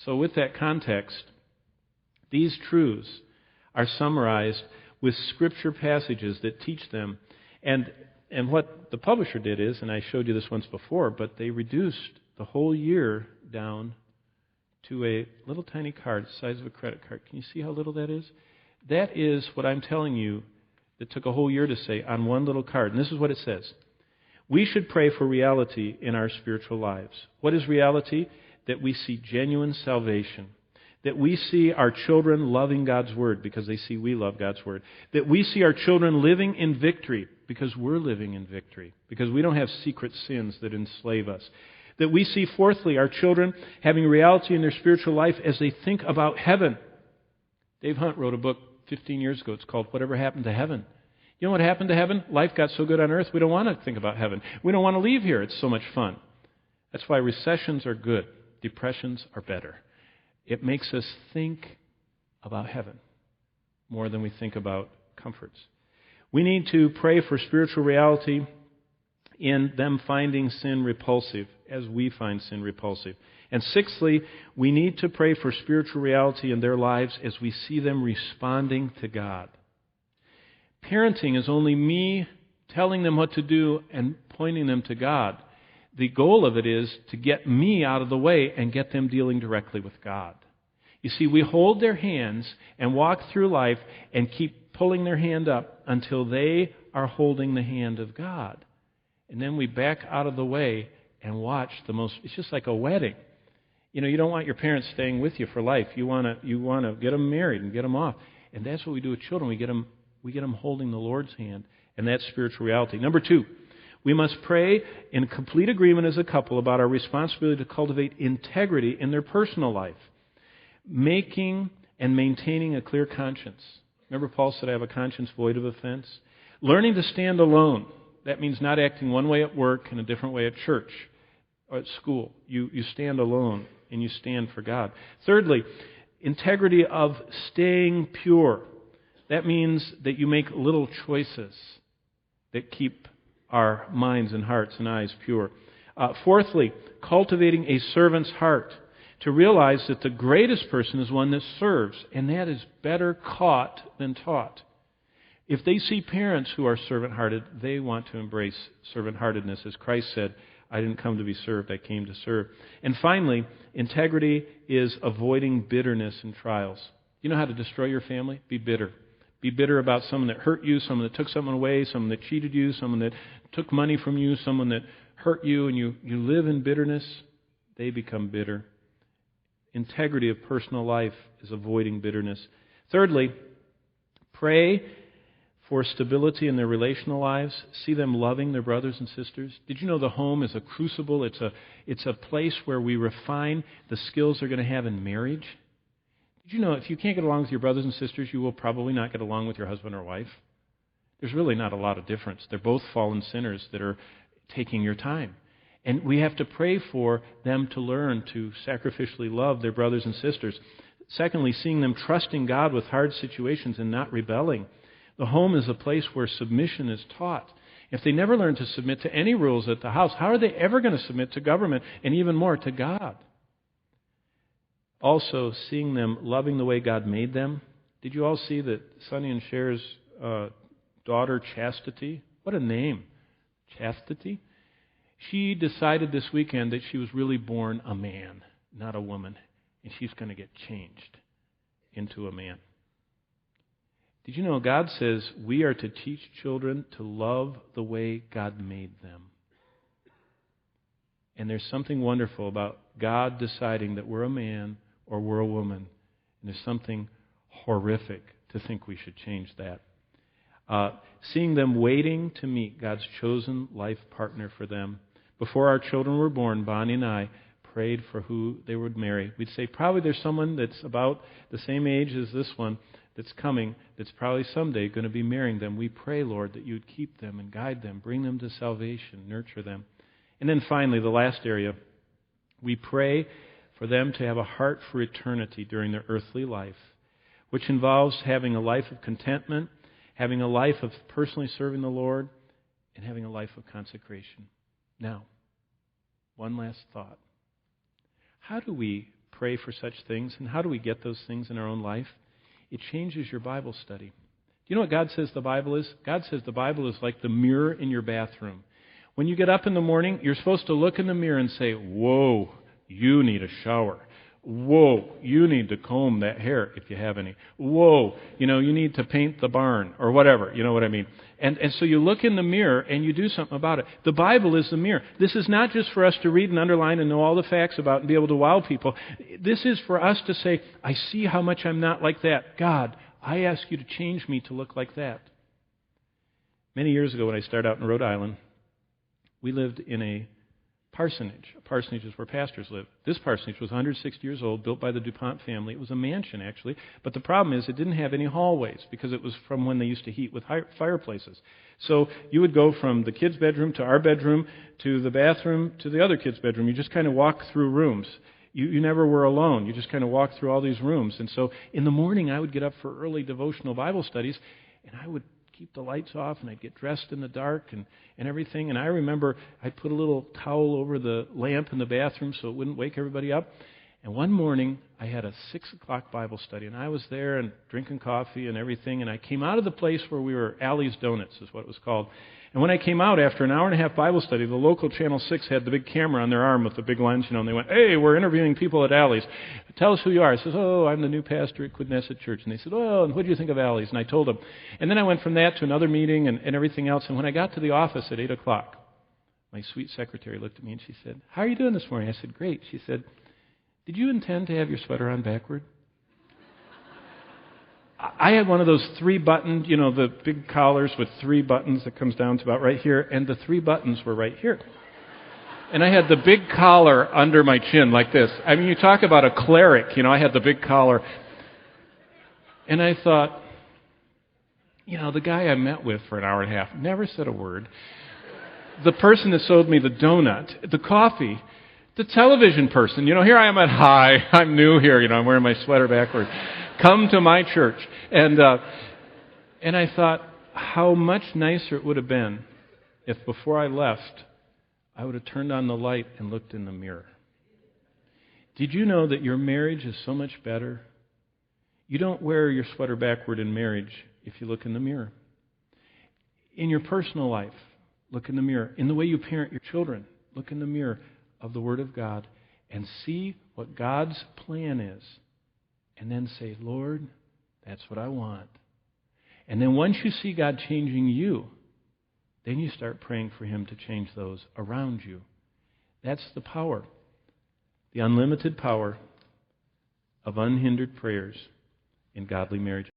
So with that context, these truths are summarized with Scripture passages that teach them. And what the publisher did is, and I showed you this once before, but they reduced the whole year down to a little tiny card the size of a credit card. Can you see how little that is? That is what I'm telling you that took a whole year to say on one little card. And this is what it says. We should pray for reality in our spiritual lives. What is reality? That we see genuine salvation. That we see our children loving God's Word because they see we love God's Word. That we see our children living in victory because we're living in victory. Because we don't have secret sins that enslave us. That we see, fourthly, our children having reality in their spiritual life as they think about heaven. Dave Hunt wrote a book 15 years ago. It's called Whatever Happened to Heaven. You know what happened to heaven? Life got so good on earth, we don't want to think about heaven. We don't want to leave here. It's so much fun. That's why recessions are good. Depressions are better. It makes us think about heaven more than we think about comforts. We need to pray for spiritual reality in them finding sin repulsive, as we find sin repulsive. And sixthly, we need to pray for spiritual reality in their lives as we see them responding to God. Parenting is only me telling them what to do and pointing them to God. The goal of it is to get me out of the way and get them dealing directly with God. You see, we hold their hands and walk through life and keep pulling their hand up until they are holding the hand of God. And then we back out of the way and watch it's just like a wedding. You know, you don't want your parents staying with you for life. You want to get them married and get them off. And that's what we do with children. We get them holding the Lord's hand, and that's spiritual reality. Number 2, we must pray in complete agreement as a couple about our responsibility to cultivate integrity in their personal life, making and maintaining a clear conscience. Remember Paul said, I have a conscience void of offense? Learning to stand alone. That means not acting one way at work and a different way at church or at school. You stand alone and you stand for God. Thirdly, integrity of staying pure. That means that you make little choices that keep our minds and hearts and eyes pure. Fourthly, cultivating a servant's heart. To realize that the greatest person is one that serves, and that is better caught than taught. If they see parents who are servant-hearted, they want to embrace servant-heartedness. As Christ said, I didn't come to be served, I came to serve. And finally, integrity is avoiding bitterness in trials. You know how to destroy your family? Be bitter. Be bitter about someone that hurt you, someone that took someone away, someone that cheated you, someone that took money from you, someone that hurt you, and you live in bitterness. They become bitter. Integrity of personal life is avoiding bitterness. Thirdly, pray for stability in their relational lives. See them loving their brothers and sisters. Did you know the home is a crucible? It's a place where we refine the skills they're going to have in marriage. Did you know if you can't get along with your brothers and sisters, you will probably not get along with your husband or wife? There's really not a lot of difference. They're both fallen sinners that are taking your time. And we have to pray for them to learn to sacrificially love their brothers and sisters. Secondly, seeing them trusting God with hard situations and not rebelling. The home is a place where submission is taught. If they never learn to submit to any rules at the house, how are they ever going to submit to government and even more to God? Also, seeing them loving the way God made them. Did you all see that Sonny and Cher's daughter, Chastity? What a name. Chastity. She decided this weekend that she was really born a man, not a woman. And she's going to get changed into a man. Did you know God says we are to teach children to love the way God made them? And there's something wonderful about God deciding that we're a man or we're a woman. And there's something horrific to think we should change that. Seeing them waiting to meet God's chosen life partner for them. Before our children were born, Bonnie and I prayed for who they would marry. We'd say, probably there's someone that's about the same age as this one that's coming, that's probably someday going to be marrying them. We pray, Lord, that you'd keep them and guide them, bring them to salvation, nurture them. And then finally, the last area, we pray for them to have a heart for eternity during their earthly life, which involves having a life of contentment, having a life of personally serving the Lord, and having a life of consecration. Now, one last thought. How do we pray for such things. And how do we get those things in our own life? It changes your Bible study. Do you know what God says the Bible is? God says the Bible is like the mirror in your bathroom. When you get up in the morning, you're supposed to look in the mirror and say, whoa, you need a shower. Whoa, you need to comb that hair if you have any. Whoa, you need to paint the barn or whatever. You know what I mean? And so you look in the mirror and you do something about it. The Bible is the mirror. This is not just for us to read and underline and know all the facts about and be able to wow people. This is for us to say, I see how much I'm not like that. God, I ask you to change me to look like that. Many years ago when I started out in Rhode Island, we lived in a parsonage. A parsonage is where pastors live. This parsonage was 160 years old, built by the DuPont family. It was a mansion, actually. But the problem is it didn't have any hallways because it was from when they used to heat with fireplaces. So you would go from the kids' bedroom to our bedroom to the bathroom to the other kids' bedroom. You just kind of walk through rooms. You never were alone. You just kind of walked through all these rooms. And so in the morning I would get up for early devotional Bible studies, and I would keep the lights off, and I'd get dressed in the dark and everything. And I remember I'd put a little towel over the lamp in the bathroom so it wouldn't wake everybody up. And one morning, I had a 6 o'clock Bible study, and I was there and drinking coffee and everything, and I came out of the place where we were, Allie's Donuts is what it was called. And when I came out after an hour and a half Bible study, the local Channel 6 had the big camera on their arm with the big lens, and they went, hey, we're interviewing people at Allie's. Tell us who you are. I said, I'm the new pastor at Quidnesset Church. And they said, and what do you think of Allie's? And I told them. And then I went from that to another meeting and everything else. And when I got to the office at 8 o'clock, my sweet secretary looked at me and she said, how are you doing this morning? I said, great. She said, did you intend to have your sweater on backward? I had one of those 3-buttoned, the big collars with 3 buttons that comes down to about right here, and the 3 buttons were right here. And I had the big collar under my chin like this. I mean, you talk about a cleric, I had the big collar. And I thought, the guy I met with for an hour and a half never said a word. The person that sold me the donut, the coffee, the television person, here I am at hi, I'm new here, I'm wearing my sweater backward. Come to my church. And I thought how much nicer it would have been if before I left, I would have turned on the light and looked in the mirror. Did you know that your marriage is so much better? You don't wear your sweater backward in marriage if you look in the mirror. In your personal life, look in the mirror. In the way you parent your children, look in the mirror of the Word of God and see what God's plan is. And then say, Lord, that's what I want. And then once you see God changing you, then you start praying for Him to change those around you. That's the power, the unlimited power of unhindered prayers in godly marriage.